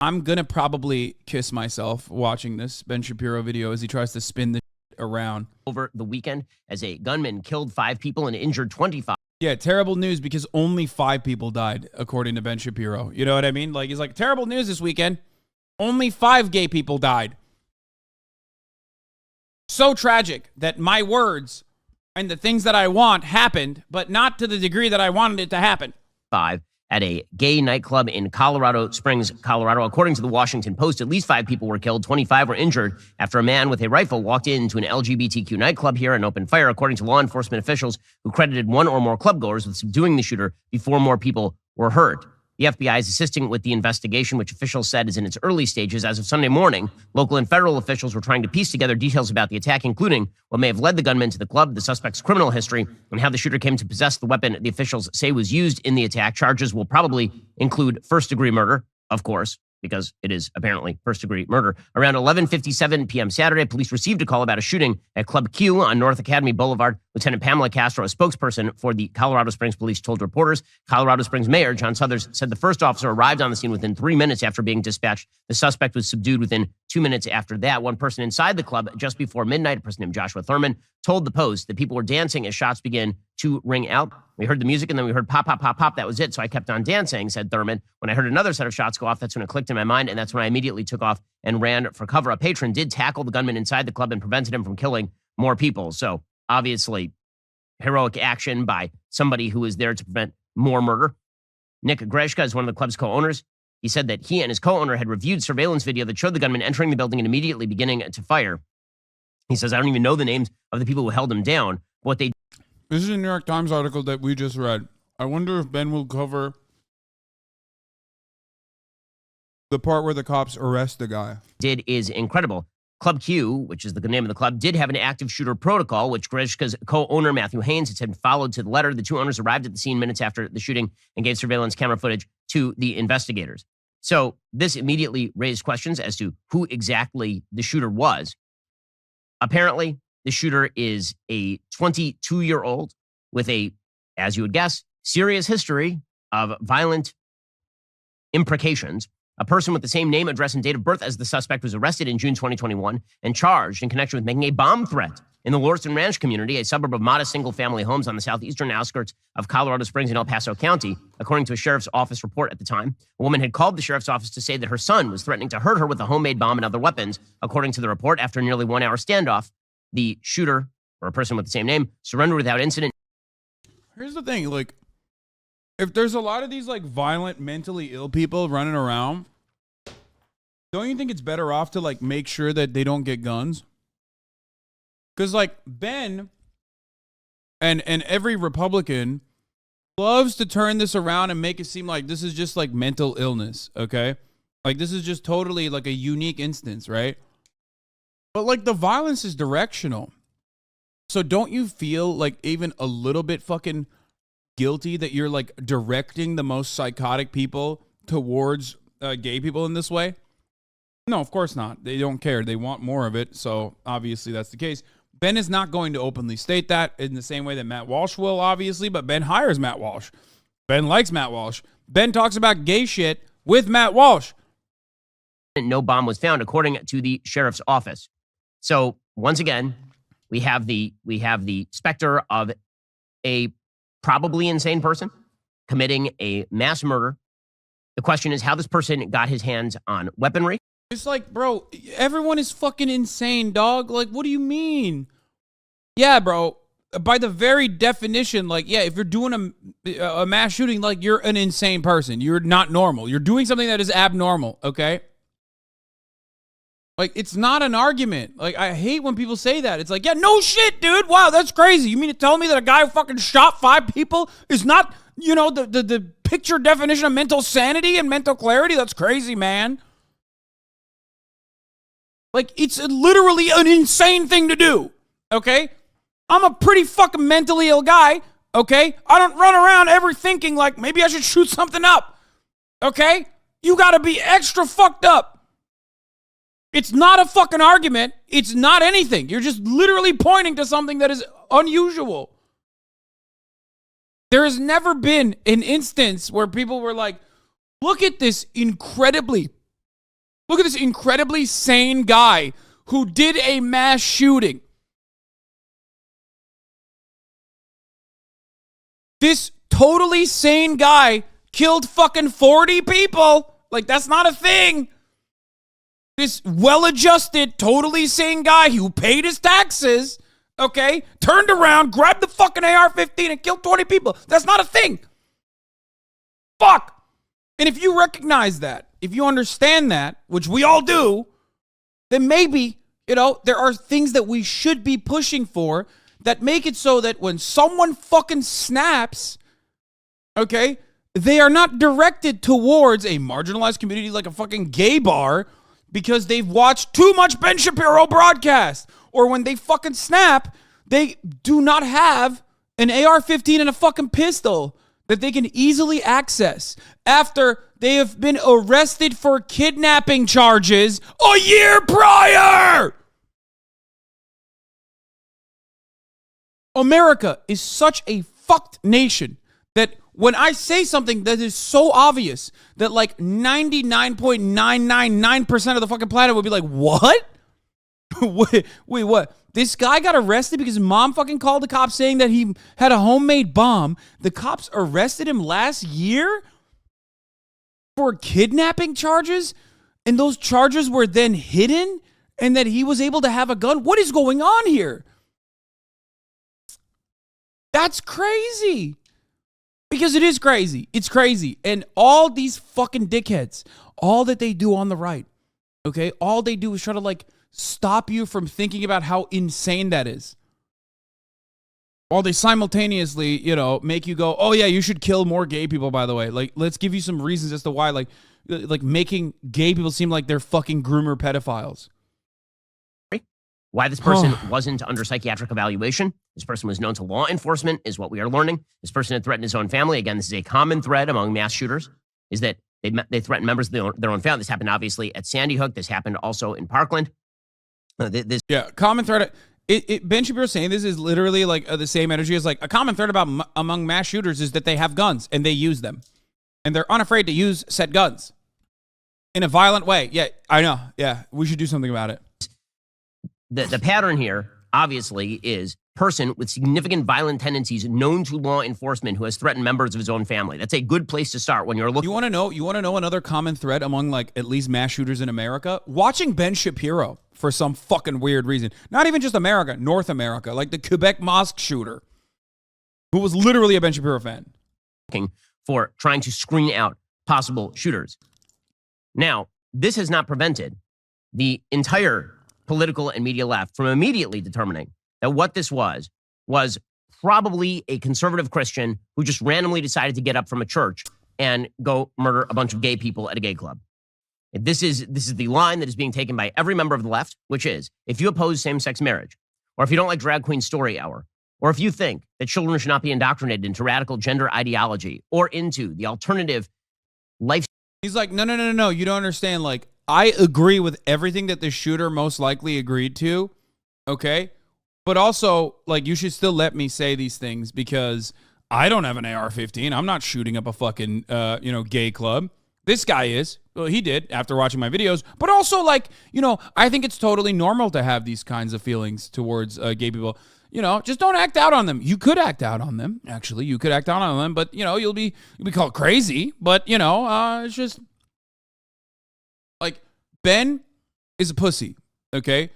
I'm going to probably kiss myself watching this Ben Shapiro video as he tries to spin this around. Over the weekend as a gunman killed 5 people and injured 25. Yeah, terrible news because only 5 people died, according to Ben Shapiro. You know what I mean? Like, he's like, terrible news this weekend. Only 5 gay people died. So tragic that my words and the things that I want happened, but not to the degree that I wanted it to happen. 5 at a gay nightclub in Colorado Springs, Colorado. According to the Washington Post, at least 5 people were killed, 25 were injured after a man with a rifle walked into an LGBTQ nightclub here and opened fire, according to law enforcement officials who credited 1 or more clubgoers with subduing the shooter before more people were hurt. The FBI is assisting with the investigation, which officials said is in its early stages. As of Sunday morning, local and federal officials were trying to piece together details about the attack, including what may have led the gunman to the club, the suspect's criminal history, and how the shooter came to possess the weapon the officials say was used in the attack. Charges will probably include first-degree murder, of course, because it is apparently first-degree murder. Around 11:57 p.m. Saturday, police received a call about a shooting at Club Q on North Academy Boulevard. Lieutenant Pamela Castro, a spokesperson for the Colorado Springs Police, told reporters. Colorado Springs Mayor John Suthers said the first officer arrived on the scene within 3 minutes after being dispatched. The suspect was subdued within 2 minutes after that. One person inside the club just before midnight, a person named Joshua Thurman, told the Post that people were dancing as shots began to ring out. We heard the music and then we heard pop, pop, pop, pop. That was it. So I kept on dancing, said Thurman. When I heard another set of shots go off, that's when it clicked in my mind. And that's when I immediately took off and ran for cover. A patron did tackle the gunman inside the club and prevented him from killing more people. So obviously heroic action by somebody who was there to prevent more murder. Nick Greshka is one of the club's co-owners. He said that he and his co-owner had reviewed surveillance video that showed the gunman entering the building and immediately beginning to fire. He says, I don't even know the names of the people who held him down. What they This is a New York Times article that we just read. I wonder if Ben will cover the part where the cops arrest the guy. Did is incredible. Club Q, which is the name of the club, did have an active shooter protocol, which Grishka's co-owner, Matthew Haynes, had followed to the letter. The 2 owners arrived at the scene minutes after the shooting and gave surveillance camera footage to the investigators. So this immediately raised questions as to who exactly the shooter was. Apparently, the shooter is a 22-year-old with a, as you would guess, serious history of violent imprecations. A person with the same name, address, and date of birth as the suspect was arrested in June 2021 and charged in connection with making a bomb threat in the Lauriston Ranch community, a suburb of modest single-family homes on the southeastern outskirts of Colorado Springs in El Paso County, according to a sheriff's office report at the time. A woman had called the sheriff's office to say that her son was threatening to hurt her with a homemade bomb and other weapons. According to the report, after a nearly 1-hour standoff, the shooter, or a person with the same name, surrendered without incident. Here's the thing, like, if there's a lot of these, like, violent, mentally ill people running around, don't you think it's better off to, like, make sure that they don't get guns? Because, like, Ben and every Republican loves to turn this around and make it seem like this is just, like, mental illness, okay? Like, this is just totally, like, a unique instance, right? But, like, the violence is directional. So don't you feel, like, even a little bit fucking guilty that you're, like, directing the most psychotic people towards gay people in this way? No, of course not. They don't care. They want more of it. So obviously that's the case. Ben is not going to openly state that in the same way that Matt Walsh will, obviously, but Ben hires Matt Walsh. Ben likes Matt Walsh. Ben talks about gay shit with Matt Walsh. No bomb was found, according to the sheriff's office. So once again, we have the specter of a probably insane person committing a mass murder. The question is how this person got his hands on weaponry. It's like, bro, everyone is fucking insane, dog. Like, what do you mean? Yeah, bro. By the very definition, like, yeah, if you're doing a mass shooting, like, you're an insane person. You're not normal. You're doing something that is abnormal, okay? Like, it's not an argument. Like, I hate when people say that. It's like, yeah, no shit, dude. Wow, that's crazy. You mean to tell me that a guy who fucking shot 5 people is not, you know, the picture definition of mental sanity and mental clarity? That's crazy, man. Like, it's literally an insane thing to do, okay? I'm a pretty fucking mentally ill guy, okay? I don't run around ever thinking, like, maybe I should shoot something up, okay? You gotta be extra fucked up. It's not a fucking argument. It's not anything. You're just literally pointing to something that is unusual. There has never been an instance where people were like, look at this incredibly Look at this incredibly sane guy who did a mass shooting. This totally sane guy killed fucking 40 people. Like, that's not a thing. This well-adjusted, totally sane guy who paid his taxes, okay, turned around, grabbed the fucking AR-15 and killed 20 people. That's not a thing. Fuck. And if you recognize that, if you understand that, which we all do, then maybe, there are things that we should be pushing for that make it so that when someone fucking snaps, okay, they are not directed towards a marginalized community like a fucking gay bar because they've watched too much Ben Shapiro broadcast. Or when they fucking snap, they do not have an AR-15 and a fucking pistol that they can easily access after they have been arrested for kidnapping charges a year prior. America is such a fucked nation that when I say something that is so obvious that like 99.999% of the fucking planet would be like, what? Wait, what? This guy got arrested because his mom fucking called the cops saying that he had a homemade bomb. The cops arrested him last year for kidnapping charges, and those charges were then hidden, and that he was able to have a gun. What is going on here? That's crazy. Because it is crazy. It's crazy. And all these fucking dickheads, all that they do on the right, okay, all they do is try to like stop you from thinking about how insane that is. While they simultaneously, make you go, oh yeah, you should kill more gay people, by the way. Like, let's give you some reasons as to why, like making gay people seem like they're fucking groomer pedophiles. Why this person wasn't under psychiatric evaluation. This person was known to law enforcement, is what we are learning. This person had threatened his own family. Again, this is a common thread among mass shooters, is that they threaten members of their own family. This happened, obviously, at Sandy Hook. This happened also in Parkland. Common thread. Ben Shapiro saying this is literally like the same energy as like a common thread among mass shooters is that they have guns and they use them. And they're unafraid to use said guns in a violent way. Yeah, I know. Yeah, we should do something about it. The pattern here, obviously, is person with significant violent tendencies known to law enforcement who has threatened members of his own family. That's a good place to start when you're looking. You want to know another common thread among like at least mass shooters in America? Watching Ben Shapiro for some fucking weird reason. Not even just America, North America, like the Quebec mosque shooter, who was literally a Ben Shapiro fan. For trying to screen out possible shooters. Now, this has not prevented the entire political and media left from immediately determining that what this was probably a conservative Christian who just randomly decided to get up from a church and go murder a bunch of gay people at a gay club. This is the line that is being taken by every member of the left, which is, if you oppose same-sex marriage, or if you don't like Drag Queen Story Hour, or if you think that children should not be indoctrinated into radical gender ideology or into the alternative life. He's like, no, you don't understand. Like, I agree with everything that the shooter most likely agreed to, okay? But also, like, you should still let me say these things because I don't have an AR-15. I'm not shooting up a fucking, gay club. This guy is. Well, he did after watching my videos. But also, like, I think it's totally normal to have these kinds of feelings towards gay people. Just don't act out on them. You could act out on them, actually. You could act out on them, but, you'll be called crazy. But, it's just... Like, Ben is a pussy, okay?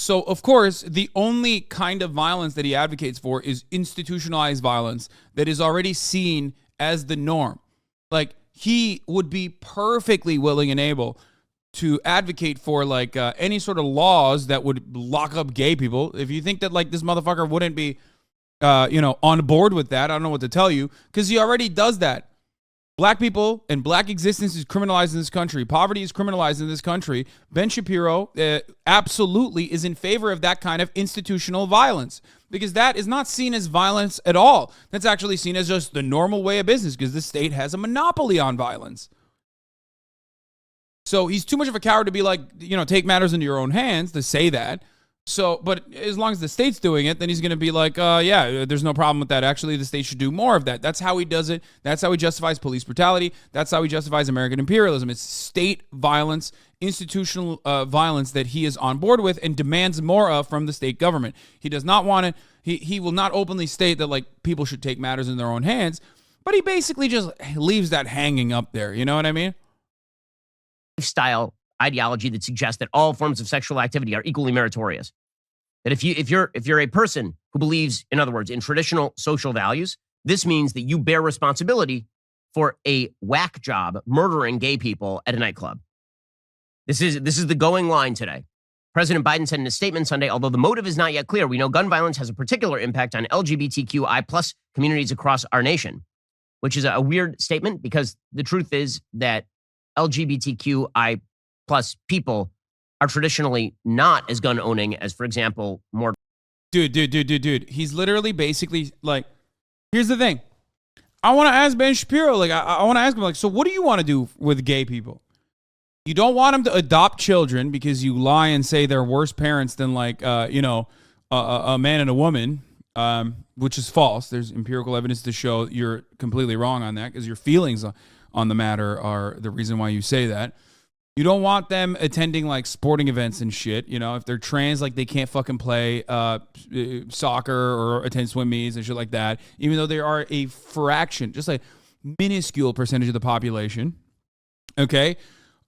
So, of course, the only kind of violence that he advocates for is institutionalized violence that is already seen as the norm. Like, he would be perfectly willing and able to advocate for, like, any sort of laws that would lock up gay people. If you think that, like, this motherfucker wouldn't be, on board with that, I don't know what to tell you, because he already does that. Black people and black existence is criminalized in this country. Poverty is criminalized in this country. Ben Shapiro absolutely is in favor of that kind of institutional violence because that is not seen as violence at all. That's actually seen as just the normal way of business because the state has a monopoly on violence. So he's too much of a coward to be like, take matters into your own hands to say that. So, but as long as the state's doing it, then he's going to be like, yeah, there's no problem with that. Actually, the state should do more of that. That's how he does it. That's how he justifies police brutality. That's how he justifies American imperialism. It's state violence institutional violence that he is on board with and demands more of from the state government. He does not want it. He will not openly state that like people should take matters in their own hands, but he basically just leaves that hanging up there. You know what I mean? Lifestyle ideology that suggests that all forms of sexual activity are equally meritorious. That if you're a person who believes, in other words, in traditional social values, this means that you bear responsibility for a whack job murdering gay people at a nightclub. This is the going line today. President Biden said in a statement Sunday, although the motive is not yet clear, we know gun violence has a particular impact on LGBTQI plus communities across our nation, which is a weird statement because the truth is that LGBTQI plus people are traditionally not as gun owning as, for example, more. Dude. He's literally basically like, here's the thing. I want to ask Ben Shapiro, like, I want to ask him, like, so what do you want to do with gay people? You don't want them to adopt children because you lie and say they're worse parents than, like, a man and a woman, which is false. There's empirical evidence to show you're completely wrong on that because your feelings on the matter are the reason why you say that. You don't want them attending like sporting events and shit. You know, if they're trans, like they can't fucking play soccer or attend swim meets and shit like that, even though they are a fraction, just like minuscule percentage of the population. Okay.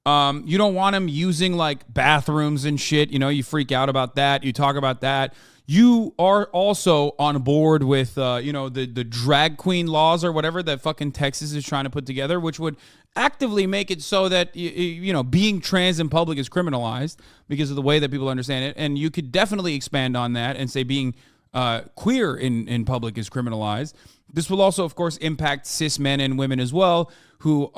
You don't want them using like bathrooms and shit. You know, you freak out about that. You talk about that. You are also on board with, the drag queen laws or whatever that fucking Texas is trying to put together, which would actively make it so that, being trans in public is criminalized because of the way that people understand it. And you could definitely expand on that and say being queer in public is criminalized. This will also, of course, impact cis men and women as well, who,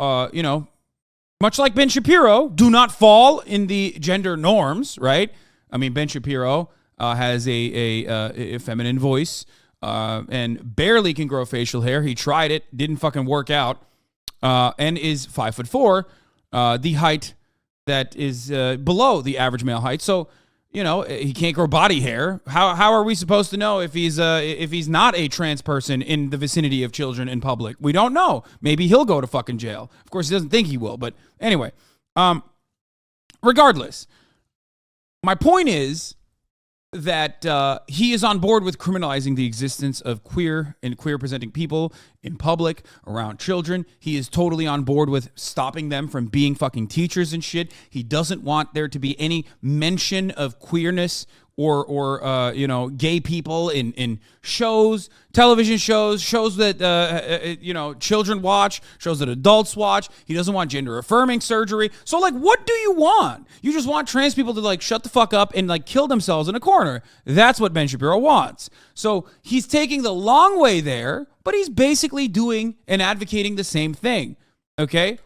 much like Ben Shapiro, do not fall in the gender norms, right? I mean, Ben Shapiro has a feminine voice and barely can grow facial hair. He tried it, didn't fucking work out, and is 5'4", the height that is below the average male height. So, he can't grow body hair. How are we supposed to know if he's not a trans person in the vicinity of children in public? We don't know. Maybe he'll go to fucking jail. Of course, he doesn't think he will. But anyway, regardless, my point is that he is on board with criminalizing the existence of queer and queer-presenting people in public around children. He is totally on board with stopping them from being fucking teachers and shit. He doesn't want there to be any mention of queerness or gay people in shows, television shows that, children watch, shows that adults watch. He doesn't want gender affirming surgery. So, like, what do you want? You just want trans people to, like, shut the fuck up and, like, kill themselves in a corner. That's what Ben Shapiro wants. So he's taking the long way there, but he's basically doing and advocating the same thing. Okay?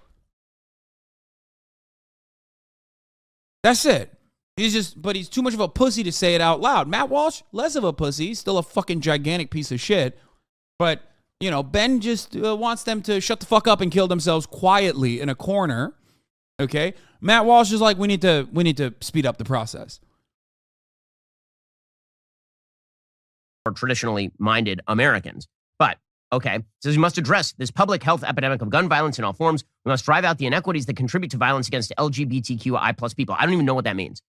That's it. But he's too much of a pussy to say it out loud. Matt Walsh, less of a pussy. He's still a fucking gigantic piece of shit. But, Ben just wants them to shut the fuck up and kill themselves quietly in a corner. Okay? Matt Walsh is like, we need to speed up the process. For traditionally minded Americans. But, okay, says we must address this public health epidemic of gun violence in all forms. We must drive out the inequities that contribute to violence against LGBTQI plus people. I don't even know what that means.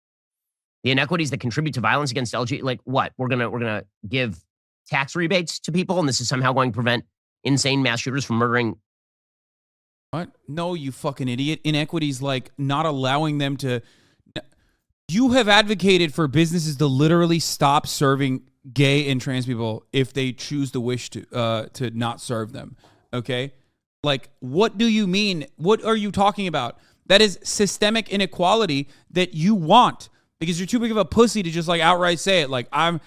The inequities that contribute to violence against LG, like what? We're gonna give tax rebates to people, and this is somehow going to prevent insane mass shooters from murdering. What? No, you fucking idiot. Inequities like not allowing them to. You have advocated for businesses to literally stop serving gay and trans people if they choose to wish to not serve them. Okay, like what do you mean? What are you talking about? That is systemic inequality that you want. Because you're too big of a pussy to just like outright say it. Like I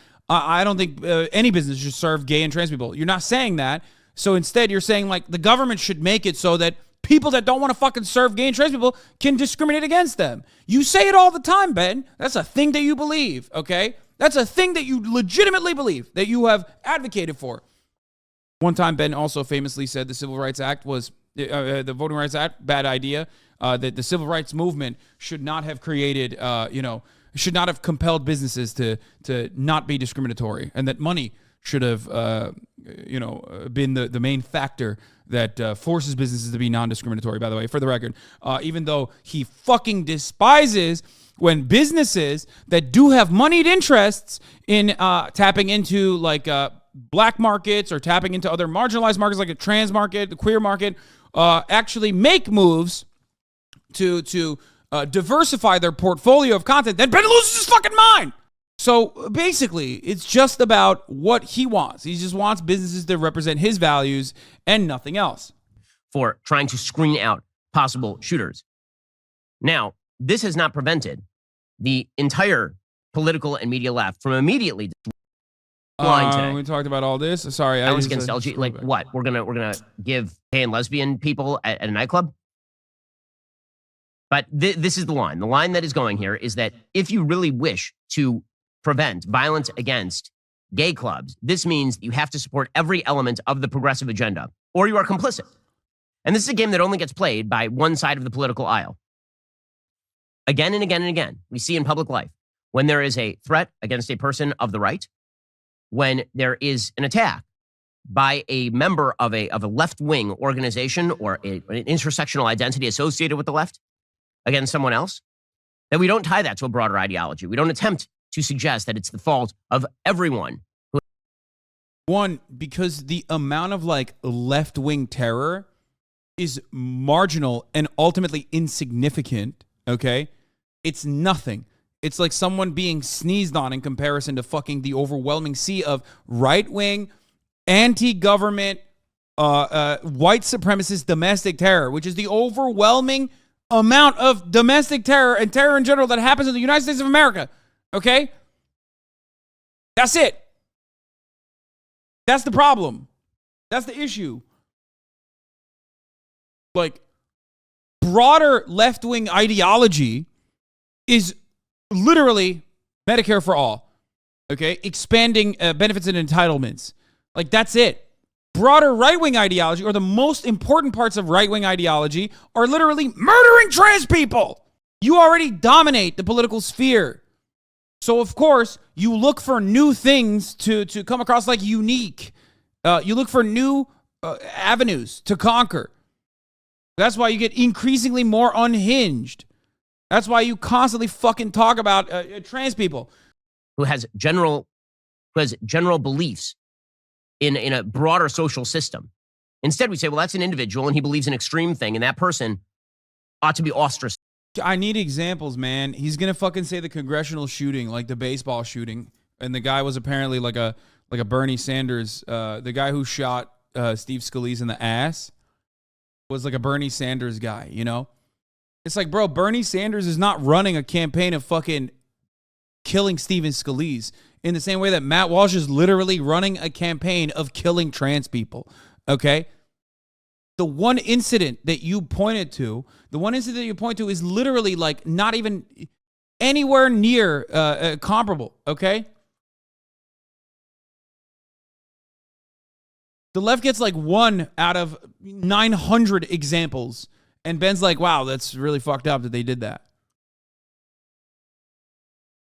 don't think any business should serve gay and trans people. You're not saying that. So instead, you're saying like the government should make it so that people that don't want to fucking serve gay and trans people can discriminate against them. You say it all the time, Ben. That's a thing that you believe. Okay, that's a thing that you legitimately believe that you have advocated for. One time, Ben also famously said the Civil Rights Act was the Voting Rights Act, bad idea. That the civil rights movement should not have created, should not have compelled businesses to not be discriminatory, and that money should have, been the main factor that forces businesses to be non-discriminatory, by the way, for the record, even though he fucking despises when businesses that do have moneyed interests in tapping into like black markets or tapping into other marginalized markets like a trans market, the queer market, actually make moves to diversify their portfolio of content, then Ben loses his fucking mind. So basically, it's just about what he wants. He just wants businesses to represent his values and nothing else. For trying to screen out possible shooters. Now, this has not prevented the entire political and media left from immediately line today. We talked about all this. Sorry, I was against LG. Like what? We're gonna give gay and lesbian people at a nightclub. But this is the line. The line that is going here is that if you really wish to prevent violence against gay clubs, this means you have to support every element of the progressive agenda, or you are complicit. And this is a game that only gets played by one side of the political aisle. Again and again and again, we see in public life, when there is a threat against a person of the right, when there is an attack by a member of a left-wing organization or an intersectional identity associated with the left against someone else, that we don't tie that to a broader ideology. We don't attempt to suggest that it's the fault of everyone. One, because the amount of like left-wing terror is marginal and ultimately insignificant, okay? It's nothing. It's like someone being sneezed on in comparison to fucking the overwhelming sea of right-wing, anti-government, white supremacist domestic terror, which is the overwhelming amount of domestic terror and terror in general that happens in the United States of America. Okay? That's it. That's the problem. That's the issue. Like, broader left-wing ideology is literally Medicare for all. Okay? Expanding benefits and entitlements. Like, that's it. Broader right-wing ideology, or the most important parts of right-wing ideology, are literally murdering trans people. You already dominate the political sphere. So, of course, you look for new things to come across like unique. You look for new avenues to conquer. That's why you get increasingly more unhinged. That's why you constantly fucking talk about trans people. Who has general beliefs in a broader social system. Instead, we say, well, that's an individual and he believes an extreme thing, and that person ought to be ostracized. I need examples, man. He's gonna fucking say the congressional shooting, like the baseball shooting, and the guy was apparently like a Bernie Sanders. The guy who shot Steve Scalise in the ass was like a Bernie Sanders guy. You know, it's like, bro, Bernie Sanders is not running a campaign of fucking killing Steven Scalise in the same way that Matt Walsh is literally running a campaign of killing trans people. Okay. The one incident that you pointed to is literally like not even anywhere near comparable, okay? The left gets like 1 out of 900 examples, and Ben's like, wow, that's really fucked up that they did that.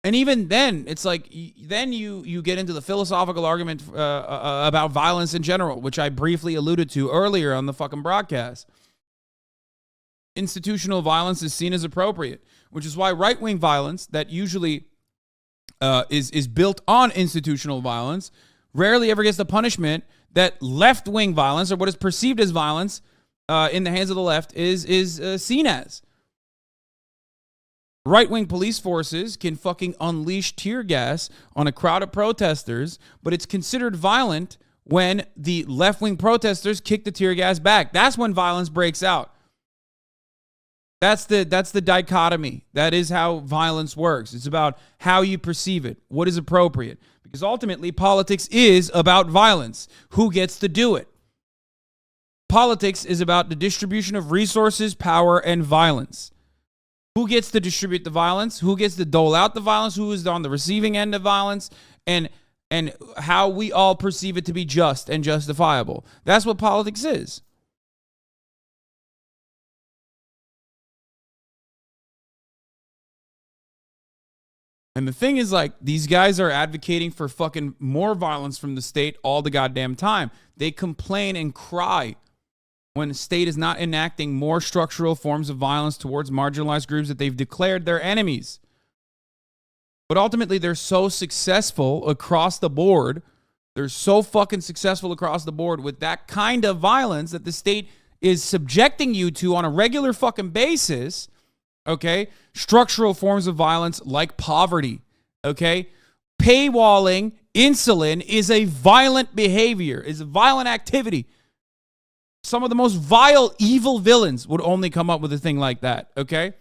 And even then, it's like, then you get into the philosophical argument about violence in general, which I briefly alluded to earlier on the fucking broadcast. Institutional violence is seen as appropriate, which is why right-wing violence that usually is built on institutional violence rarely ever gets the punishment that left-wing violence, or what is perceived as violence in the hands of the left, is seen as. Right-wing police forces can fucking unleash tear gas on a crowd of protesters, but it's considered violent when the left-wing protesters kick the tear gas back. That's when violence breaks out. That's the dichotomy. That is how violence works. It's about how you perceive it, what is appropriate. Because ultimately, politics is about violence. Who gets to do it? Politics is about the distribution of resources, power, and violence. Who gets to distribute the violence? Who gets to dole out the violence? Who is on the receiving end of violence? And how we all perceive it to be just and justifiable. That's what politics is. And the thing is, like, these guys are advocating for fucking more violence from the state all the goddamn time. They complain and cry when the state is not enacting more structural forms of violence towards marginalized groups that they've declared their enemies. But ultimately, they're so successful across the board. They're so fucking successful across the board with that kind of violence that the state is subjecting you to on a regular fucking basis. Okay? Structural forms of violence like poverty. Okay? Paywalling insulin is a violent behavior, is a violent activity. Some of the most vile, evil villains would only come up with a thing like that. Okay?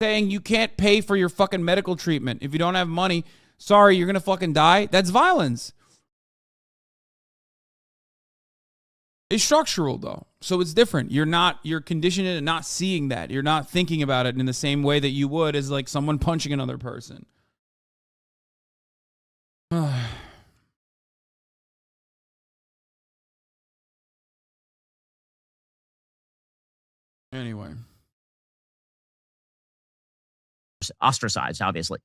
Saying you can't pay for your fucking medical treatment. If you don't have money, sorry, you're going to fucking die. That's violence. It's structural, though. So it's different. You're conditioned into not seeing that. You're not thinking about it in the same way that you would as like someone punching another person. Anyway. Ostracized, obviously.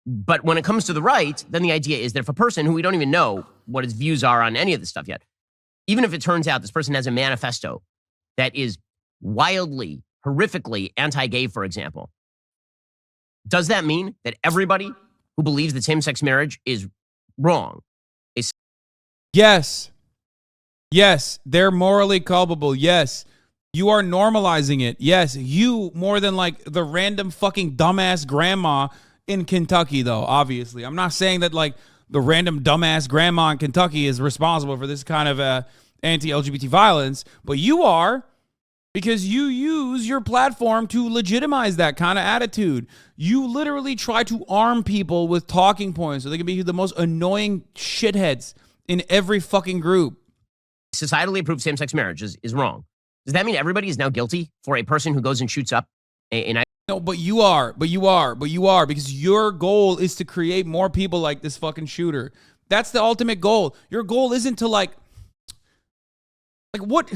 But when it comes to the right, then the idea is that if a person who we don't even know what his views are on any of this stuff yet, even if it turns out this person has a manifesto that is wildly, horrifically anti-gay, for example, does that mean that everybody who believes that same-sex marriage is wrong? Yes. Yes, they're morally culpable. Yes. You are normalizing it. Yes, you more than like the random fucking dumbass grandma in Kentucky, though, obviously. I'm not saying that like the random dumbass grandma in Kentucky is responsible for this kind of anti-LGBT violence, but you are, because you use your platform to legitimize that kind of attitude. You literally try to arm people with talking points so they can be the most annoying shitheads in every fucking group. Societally approved same-sex marriage is wrong. Does that mean everybody is now guilty for a person who goes and shoots up No, but you are, because your goal is to create more people like this fucking shooter. That's the ultimate goal. Your goal isn't to like what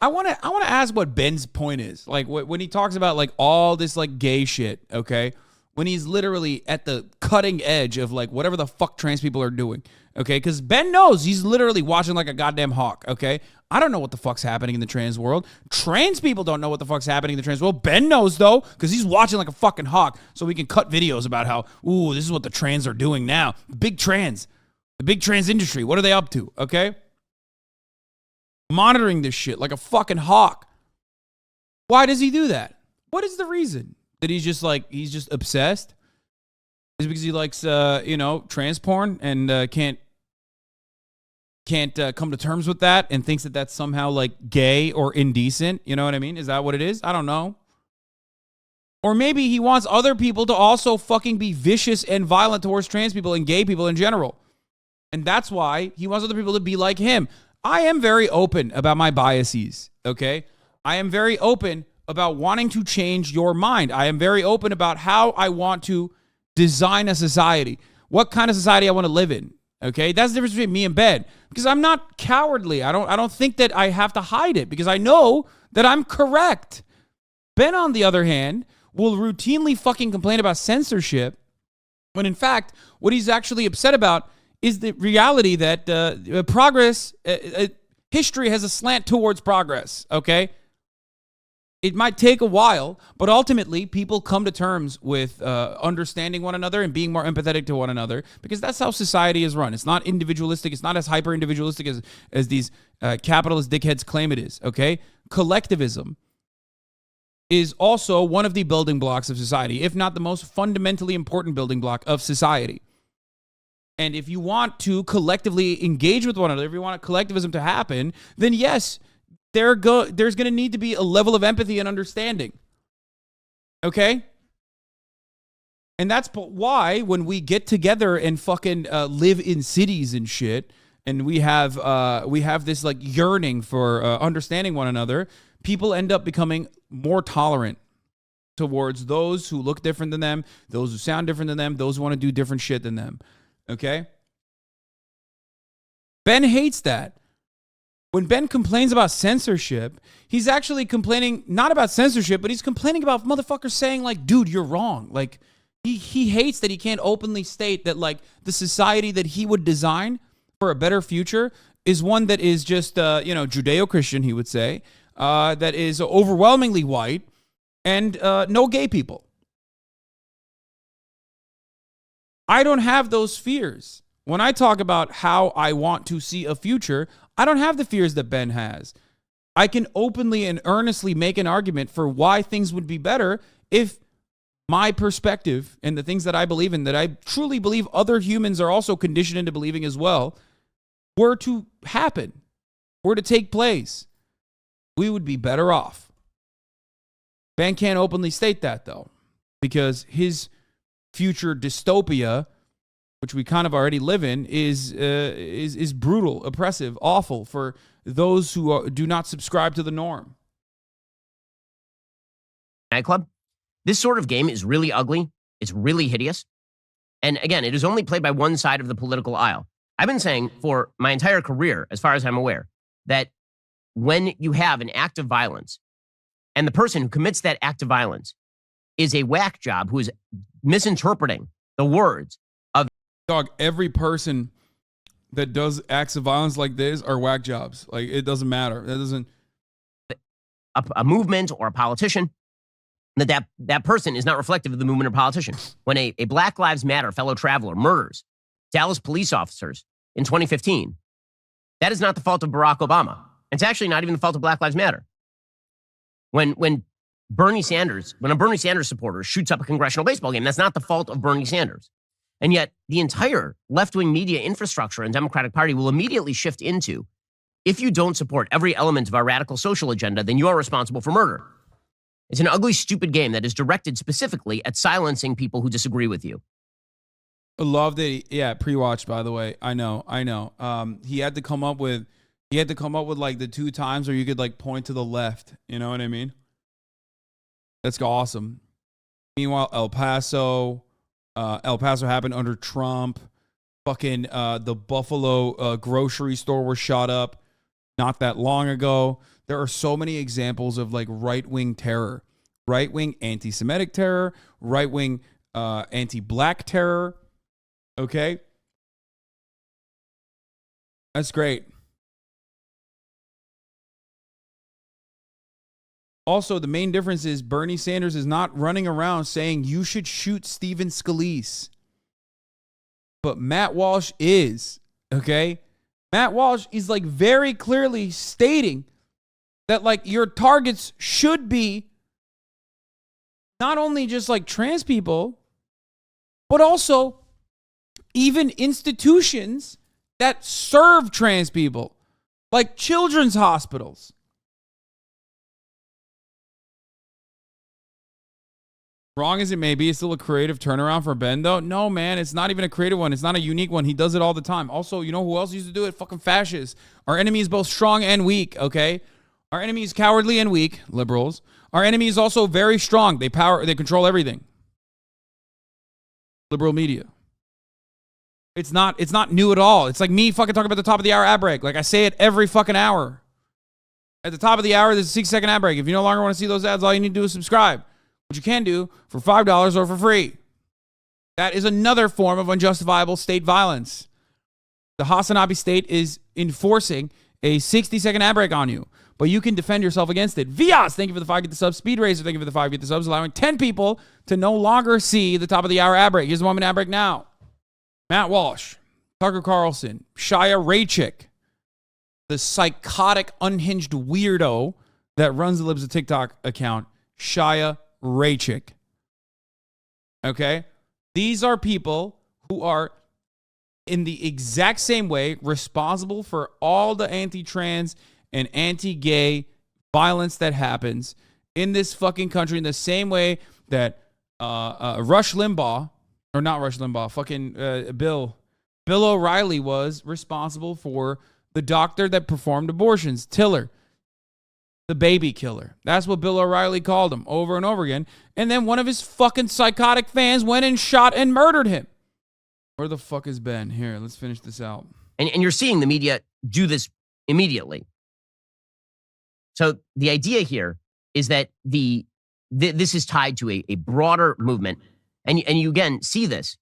I want to ask what Ben's point is. Like when he talks about like all this like gay shit, okay? When he's literally at the cutting edge of like whatever the fuck trans people are doing, okay? Because Ben knows he's literally watching like a goddamn hawk, okay? I don't know what the fuck's happening in the trans world. Trans people don't know what the fuck's happening in the trans world. Ben knows, though, because he's watching like a fucking hawk, so we can cut videos about how, ooh, this is what the trans are doing now. The big trans industry, what are they up to, okay? Monitoring this shit like a fucking hawk. Why does he do that? What is the reason? That he's just obsessed? Is it because he likes, trans porn and can't come to terms with that and thinks that that's somehow like gay or indecent? You know what I mean? Is that what it is? I don't know. Or maybe he wants other people to also fucking be vicious and violent towards trans people and gay people in general. And that's why he wants other people to be like him. I am very open about my biases, okay? I am very open about wanting to change your mind. I am very open about how I want to design a society, what kind of society I want to live in. Okay, that's the difference between me and Ben, because I'm not cowardly. I don't think that I have to hide it because I know that I'm correct. Ben, on the other hand, will routinely fucking complain about censorship when in fact what he's actually upset about is the reality that history has a slant towards progress. Okay. It might take a while, but ultimately people come to terms with understanding one another and being more empathetic to one another because that's how society is run. It's not individualistic. It's not as hyper-individualistic as these capitalist dickheads claim it is, okay? Collectivism is also one of the building blocks of society, if not the most fundamentally important building block of society. And if you want to collectively engage with one another, if you want collectivism to happen, then yes, there's going to need to be a level of empathy and understanding. Okay? And that's why when we get together and fucking live in cities and shit, and we have this like yearning for understanding one another, people end up becoming more tolerant towards those who look different than them, those who sound different than them, those who want to do different shit than them. Okay? Ben hates that. When Ben complains about censorship, he's actually complaining not about censorship, but he's complaining about motherfuckers saying like, dude, you're wrong. Like, He hates that he can't openly state that, like, the society that he would design for a better future is one that is just, Judeo-Christian, he would say, that is overwhelmingly white and no gay people. I don't have those fears. When I talk about how I want to see a future, I don't have the fears that Ben has. I can openly and earnestly make an argument for why things would be better if my perspective and the things that I believe in, that I truly believe other humans are also conditioned into believing as well, were to happen, were to take place. We would be better off. Ben can't openly state that, though, because his future dystopia, which we kind of already live in, is brutal, oppressive, awful for those who do not subscribe to the norm. Nightclub. This sort of game is really ugly. It's really hideous. And again, it is only played by one side of the political aisle. I've been saying for my entire career, as far as I'm aware, that when you have an act of violence and the person who commits that act of violence is a whack job who is misinterpreting the words of... Dog, every person that does acts of violence like this are whack jobs. Like, it doesn't matter. That doesn't... A movement or a politician, that person is not reflective of the movement or politician. When a Black Lives Matter fellow traveler murders Dallas police officers in 2015, that is not the fault of Barack Obama. It's actually not even the fault of Black Lives Matter. When a Bernie Sanders supporter shoots up a congressional baseball game, that's not the fault of Bernie Sanders. And yet the entire left-wing media infrastructure and Democratic Party will immediately shift into, if you don't support every element of our radical social agenda, then you are responsible for murder. It's an ugly, stupid game that is directed specifically at silencing people who disagree with you. I love that. Pre-watch, by the way. I know. He had to come up with like the 2 times where you could like point to the left. You know what I mean? That's awesome. Meanwhile, El Paso happened under Trump. Fucking the Buffalo grocery store was shot up not that long ago. There are so many examples of like right-wing terror, right-wing anti-Semitic terror, right-wing anti-black terror. Okay? That's great. Also, the main difference is Bernie Sanders is not running around saying you should shoot Stephen Scalise. But Matt Walsh is, okay? Matt Walsh is like very clearly stating that like your targets should be not only just like trans people, but also even institutions that serve trans people, like children's hospitals. Wrong as it may be, it's still a creative turnaround for Ben, though. No, man, it's not even a creative one. It's not a unique one. He does it all the time. Also, you know who else used to do it? Fucking fascists. Our enemy is both strong and weak, okay? Our enemy is cowardly and weak, liberals. Our enemy is also very strong. They control everything. Liberal media. It's not new at all. It's like me fucking talking about the top of the hour ad break. Like I say it every fucking hour. At the top of the hour, there's a 6-second ad break. If you no longer want to see those ads, all you need to do is subscribe, which you can do for $5 or for free. That is another form of unjustifiable state violence. The HasanAbi state is enforcing a 60-second ad break on you, but you can defend yourself against it. Vias, thank you for the 5 get the subs. Speed Racer, thank you for the 5 get the subs, allowing 10 people to no longer see the top of the hour ad break. Here's the 1 minute ad break now. Matt Walsh, Tucker Carlson, Shia Raichik, the psychotic, unhinged weirdo that runs the Libs of TikTok account, Shia Raichik. Okay? These are people who are in the exact same way responsible for all the anti-trans and anti-gay violence that happens in this fucking country in the same way that Rush Limbaugh, or not Rush Limbaugh, fucking Bill O'Reilly was responsible for the doctor that performed abortions, Tiller. The baby killer. That's what Bill O'Reilly called him over and over again. And then one of his fucking psychotic fans went and shot and murdered him. Where the fuck is Ben? Here, let's finish this out. And you're seeing the media do this immediately. So the idea here is that this is tied to a broader movement And you again see this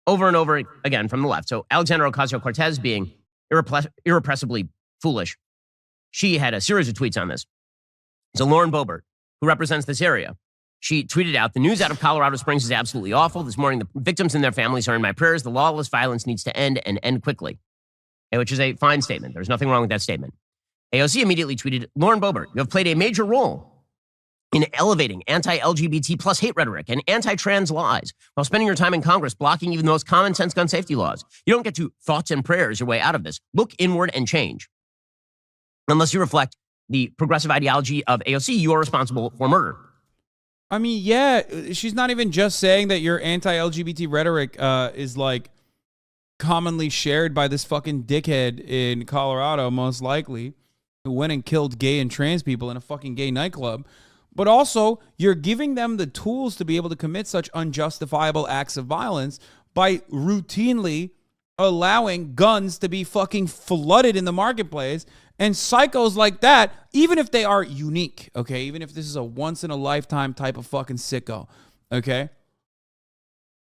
over and over again from the left. So Alexandra Ocasio-Cortez being irrepressibly foolish. She had a series of tweets on this. So Lauren Boebert, who represents this area, she tweeted out, "The news out of Colorado Springs is absolutely awful. This morning, the victims and their families are in my prayers. The lawless violence needs to end and end quickly," which is a fine statement. There's nothing wrong with that statement. AOC immediately tweeted, "Lauren Boebert, you have played a major role in elevating anti-LGBT plus hate rhetoric and anti-trans lies while spending your time in Congress blocking even the most common sense gun safety laws. You don't get to thoughts and prayers your way out of this. Look inward and change. Unless you reflect the progressive ideology of AOC, you are responsible for murder." I mean, yeah, she's not even just saying that your anti-LGBT rhetoric is like commonly shared by this fucking dickhead in Colorado, most likely, who went and killed gay and trans people in a fucking gay nightclub. But also, you're giving them the tools to be able to commit such unjustifiable acts of violence by routinely allowing guns to be fucking flooded in the marketplace. And psychos like that, even if they are unique, okay, even if this is a once-in-a-lifetime type of fucking sicko, okay,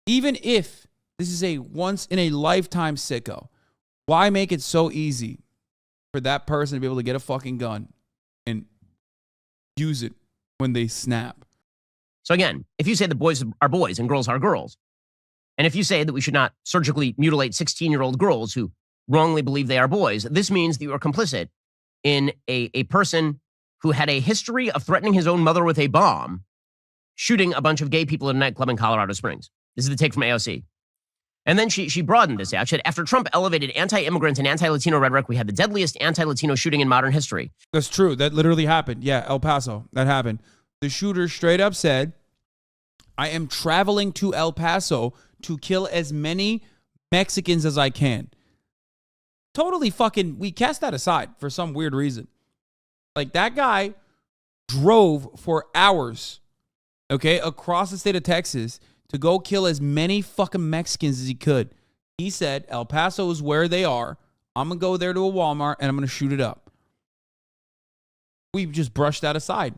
even if this is a once-in-a-lifetime sicko, why make it so easy for that person to be able to get a fucking gun and use it when they snap? So again, if you say that boys are boys and girls are girls, and if you say that we should not surgically mutilate 16-year-old girls who wrongly believe they are boys, this means that you are complicit in a person who had a history of threatening his own mother with a bomb, shooting a bunch of gay people at a nightclub in Colorado Springs. This is the take from AOC. And then she broadened this out. She said, "After Trump elevated anti-immigrant and anti-Latino rhetoric, we had the deadliest anti-Latino shooting in modern history." That's true. That literally happened. Yeah, El Paso. That happened. The shooter straight up said, "I am traveling to El Paso to kill as many Mexicans as I can." Totally fucking, we cast that aside for some weird reason. Like, that guy drove for hours, okay, across the state of Texas to go kill as many fucking Mexicans as he could. He said, El Paso is where they are. I'm going to go there to a Walmart and I'm going to shoot it up. We just brushed that aside.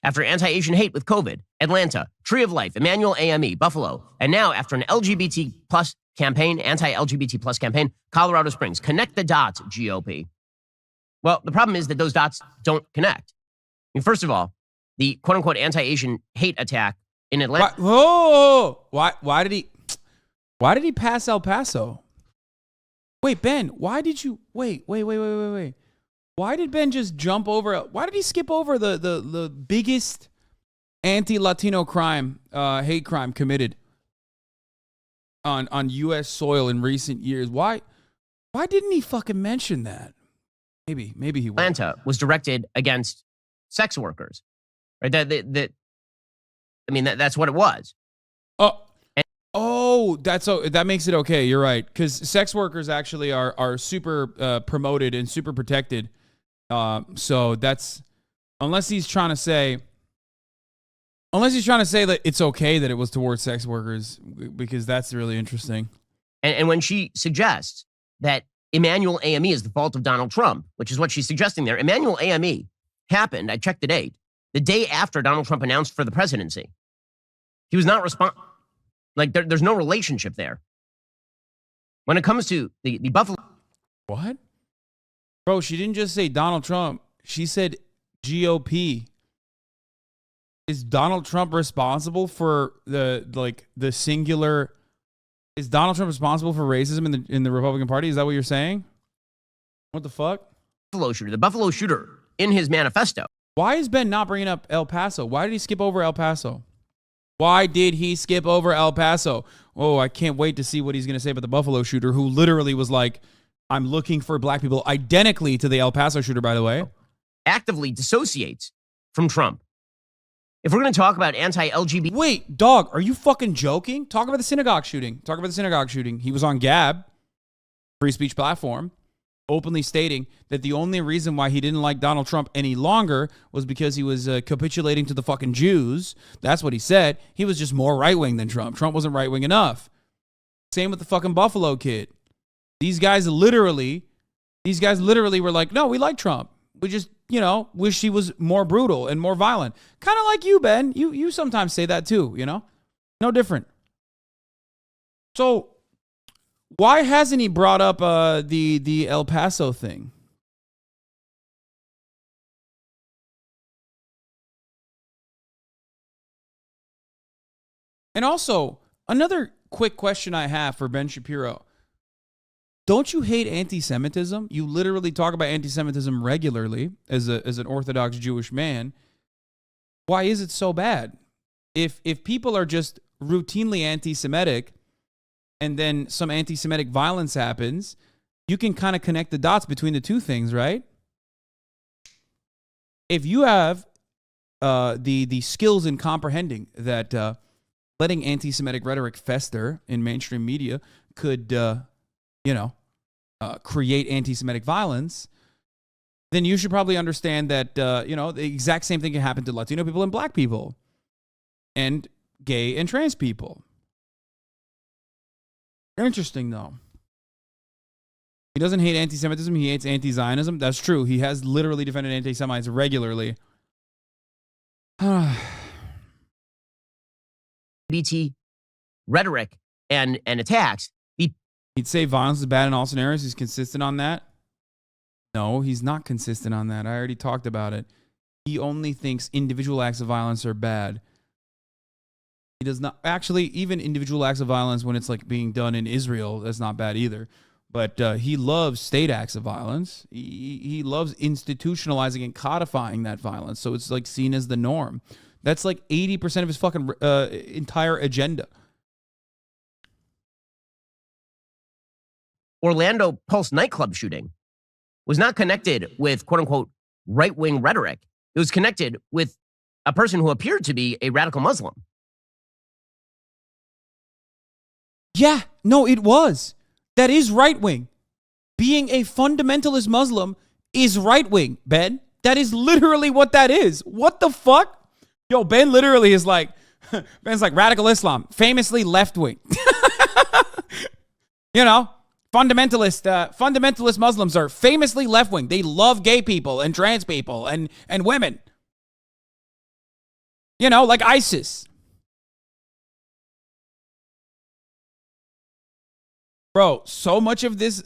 After anti-Asian hate with COVID, Atlanta, Tree of Life, Emmanuel AME, Buffalo, and now after an LGBT plus campaign, anti-LGBT plus campaign, Colorado Springs. Connect the dots, GOP. Well, the problem is that those dots don't connect. I mean, first of all, the quote-unquote anti-Asian hate attack in Atlanta. Why did he pass El Paso? Wait, Ben, why did you wait? Why did Ben just jump over? Why did he skip over the biggest anti-Latino crime, hate crime committed on U.S. soil in recent years? Why didn't he fucking mention that? Maybe he will. Atlanta was directed against sex workers, right? That's what it was. That makes it okay. You're right, because sex workers actually are super promoted and super protected. So that's, unless he's trying to say that it's okay that it was towards sex workers, because that's really interesting. And when she suggests that Emmanuel AME is the fault of Donald Trump, which is what she's suggesting there, Emmanuel AME happened, I checked the date, the day after Donald Trump announced for the presidency. He was not there's no relationship there. When it comes to the Buffalo. What? Bro, she didn't just say Donald Trump. She said GOP. Is Donald Trump responsible for the singular? Is Donald Trump responsible for racism in the Republican Party? Is that what you're saying? What the fuck? The Buffalo shooter in his manifesto. Why is Ben not bringing up El Paso? Why did he skip over El Paso? Oh, I can't wait to see what he's going to say about the Buffalo shooter, who literally was like, "I'm looking for black people," identically to the El Paso shooter, by the way. Actively dissociates from Trump. If we're going to talk about anti-LGBT... Wait, dog, are you fucking joking? Talk about the synagogue shooting. He was on Gab, free speech platform, openly stating that the only reason why he didn't like Donald Trump any longer was because he was capitulating to the fucking Jews. That's what he said. He was just more right-wing than Trump. Trump wasn't right-wing enough. Same with the fucking Buffalo kid. These guys literally were like, "No, we like Trump. We just, wish she was more brutal and more violent. Kind of like you, Ben. You sometimes say that too, No different. So why hasn't he brought up the El Paso thing? And also, another quick question I have for Ben Shapiro. Don't you hate anti-Semitism? You literally talk about anti-Semitism regularly as an Orthodox Jewish man. Why is it so bad? If people are just routinely anti-Semitic and then some anti-Semitic violence happens, you can kind of connect the dots between the two things, right? If you have the skills in comprehending that letting anti-Semitic rhetoric fester in mainstream media could, create anti-Semitic violence, then you should probably understand that, the exact same thing can happen to Latino people and black people and gay and trans people. Interesting, though. He doesn't hate anti-Semitism. He hates anti-Zionism. That's true. He has literally defended anti-Semites regularly. LGBT rhetoric and attacks. He'd say violence is bad in all scenarios. He's consistent on that. No, he's not consistent on that. I already talked about it. He only thinks individual acts of violence are bad. He does not actually, even individual acts of violence when it's like being done in Israel, that's not bad either. But he loves state acts of violence. He loves institutionalizing and codifying that violence. So it's like seen as the norm. That's like 80% of his fucking entire agenda. Orlando Pulse nightclub shooting was not connected with quote unquote right-wing rhetoric. It was connected with a person who appeared to be a radical Muslim. Yeah, no, it was. That is right-wing. Being a fundamentalist Muslim is right-wing, Ben. That is literally what that is. What the fuck? Yo, Ben literally is like, Ben's like radical Islam, famously left-wing. Fundamentalist Muslims are famously left-wing. They love gay people and trans people and women. Like ISIS. Bro, so much of this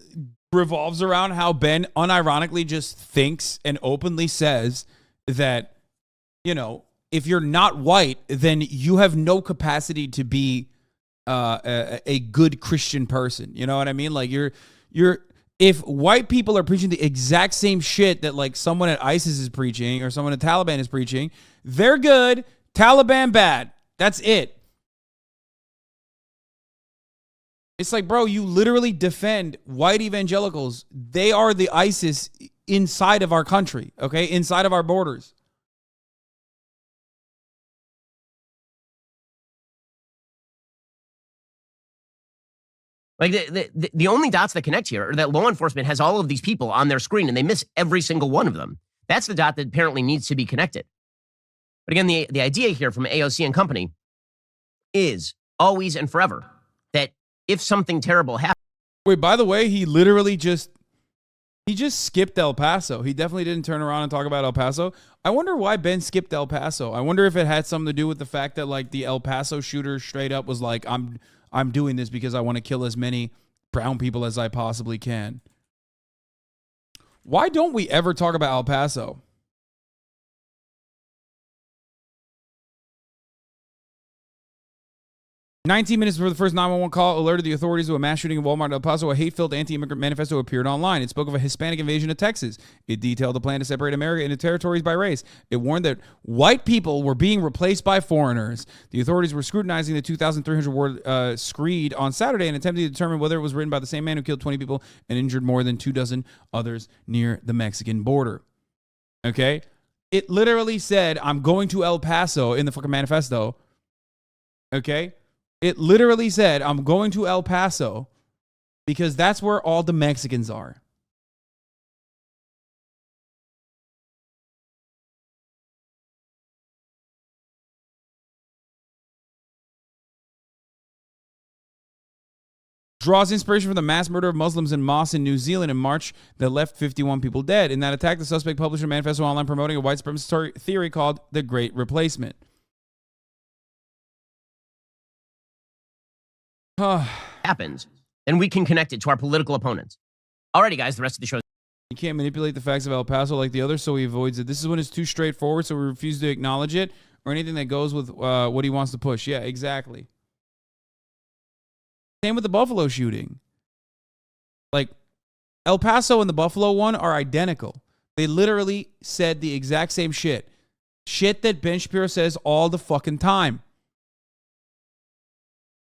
revolves around how Ben unironically just thinks and openly says that, if you're not white, then you have no capacity to be a good Christian person. You know what I mean? Like if white people are preaching the exact same shit that like someone at ISIS is preaching or someone at Taliban is preaching, they're good, Taliban bad. That's it. It's like, bro, you literally defend white evangelicals. They are the ISIS inside of our country, okay? Inside of our borders. Like the only dots that connect here are that law enforcement has all of these people on their screen and they miss every single one of them. That's the dot that apparently needs to be connected. But again, the idea here from AOC and company is always and forever that if something terrible happens. Wait, by the way, he literally just skipped El Paso. He definitely didn't turn around and talk about El Paso. I wonder why Ben skipped El Paso. I wonder if it had something to do with the fact that like the El Paso shooter straight up was like, I'm doing this because I want to kill as many brown people as I possibly can. Why don't we ever talk about El Paso? 19 minutes before the first 911 call alerted the authorities to a mass shooting in Walmart in El Paso. A hate-filled anti-immigrant manifesto appeared online. It spoke of a Hispanic invasion of Texas. It detailed a plan to separate America into territories by race. It warned that white people were being replaced by foreigners. The authorities were scrutinizing the 2,300-word screed on Saturday and attempting to determine whether it was written by the same man who killed 20 people and injured more than 24 others near the Mexican border. Okay? It literally said, I'm going to El Paso in the fucking manifesto. Okay? It literally said, I'm going to El Paso because that's where all the Mexicans are. draws inspiration from the mass murder of Muslims in mosques in New Zealand in March that left 51 people dead. In that attack, the suspect published a manifesto online promoting a white supremacist theory called the Great Replacement. happens, then we can connect it to our political opponents. Alrighty, guys, the rest of the show. You can't manipulate the facts of El Paso like the others, so he avoids it. This is when it's too straightforward, so we refuse to acknowledge it or anything that goes with what he wants to push. Yeah, exactly. Same with the Buffalo shooting. Like, El Paso and the Buffalo one are identical. They literally said the exact same shit. Shit that Ben Shapiro says all the fucking time.